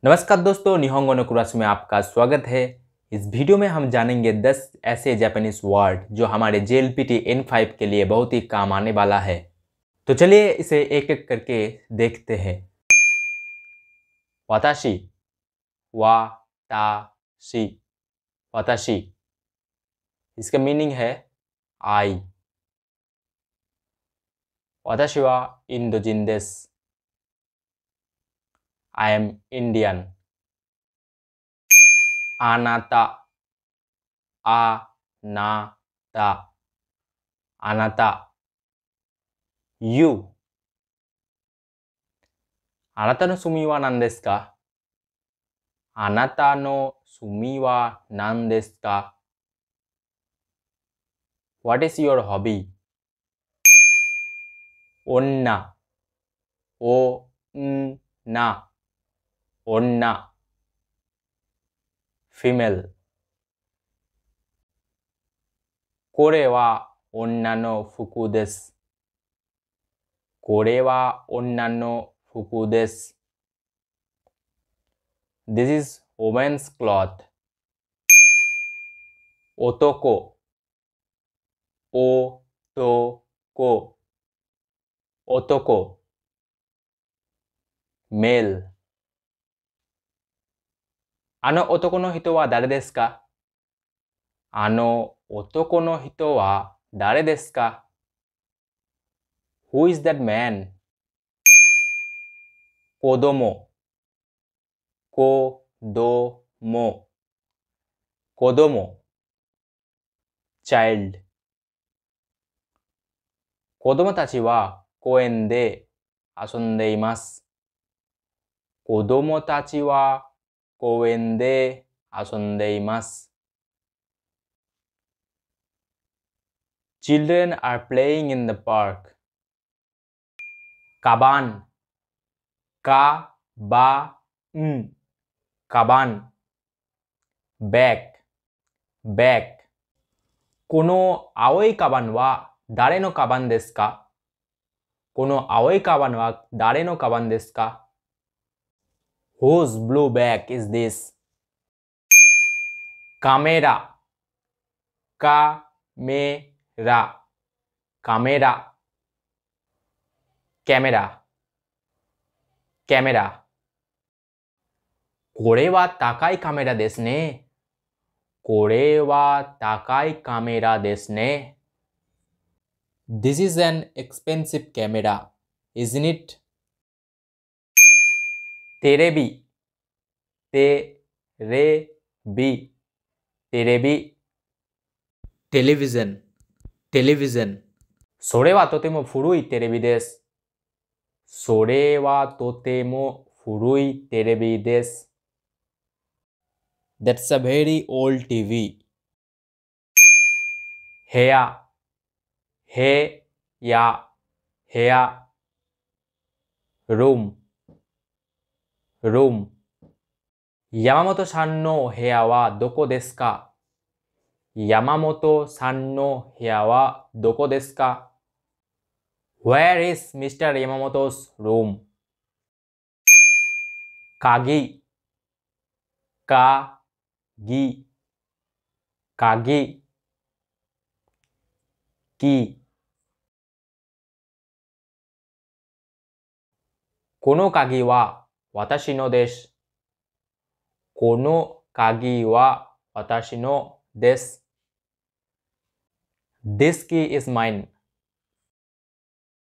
नमस्कार दोस्तों, निहोंगो नो कुराशु में आपका स्वागत है। इस वीडियो में हम जानेंगे 10 ऐसे जापानीज वर्ड जो हमारे JLPT N5 के लिए बहुत ही काम आने वाला है। तो चलिए इसे एक एक करके देखते हैं। वाताशी, वाताशी, वाताशी, इसका मीनिंग है आई। वाताशी वा इंडोजिन देसु। I am Indian. आनाता, आनाता, आनाता, you. あなたの趣味は何ですか？あなたの趣味は何ですか？ What is your hobby? 女、女、女、female。これは女の服です。これは女の服です。This is woman's cloth. 男、男、男、male。あの男の人は誰ですか？あの男の人は誰ですか？ Who is that man? 子供、子供、子供、child。子供たちは公園で遊んでいます。子供たちは公園で遊んでいます。Children are playing in the park. カバン、カバン、カバン。bag、bag。この青いカバンは誰のカバンですか？この青いカバンは誰のカバンですか？ Whose blue bag is this? カメラ、カメラ、カメラ、カメラ、カメラ。これは高いカメラですね。これは高いカメラですね。This is an expensive camera, isn't it? テレビ、テレビ、テレビ。television、television。それはとても古いテレビです。それはとても古いテレビです。That's a very old TV. 部屋、部屋、部屋。room、room。山本さんの部屋はどこですか？山本さんの部屋はどこですか？ Where is Mr. Yamamoto's room? 鍵、鍵、鍵。キー。この鍵は私のです。この鍵は私のです。This key is mine.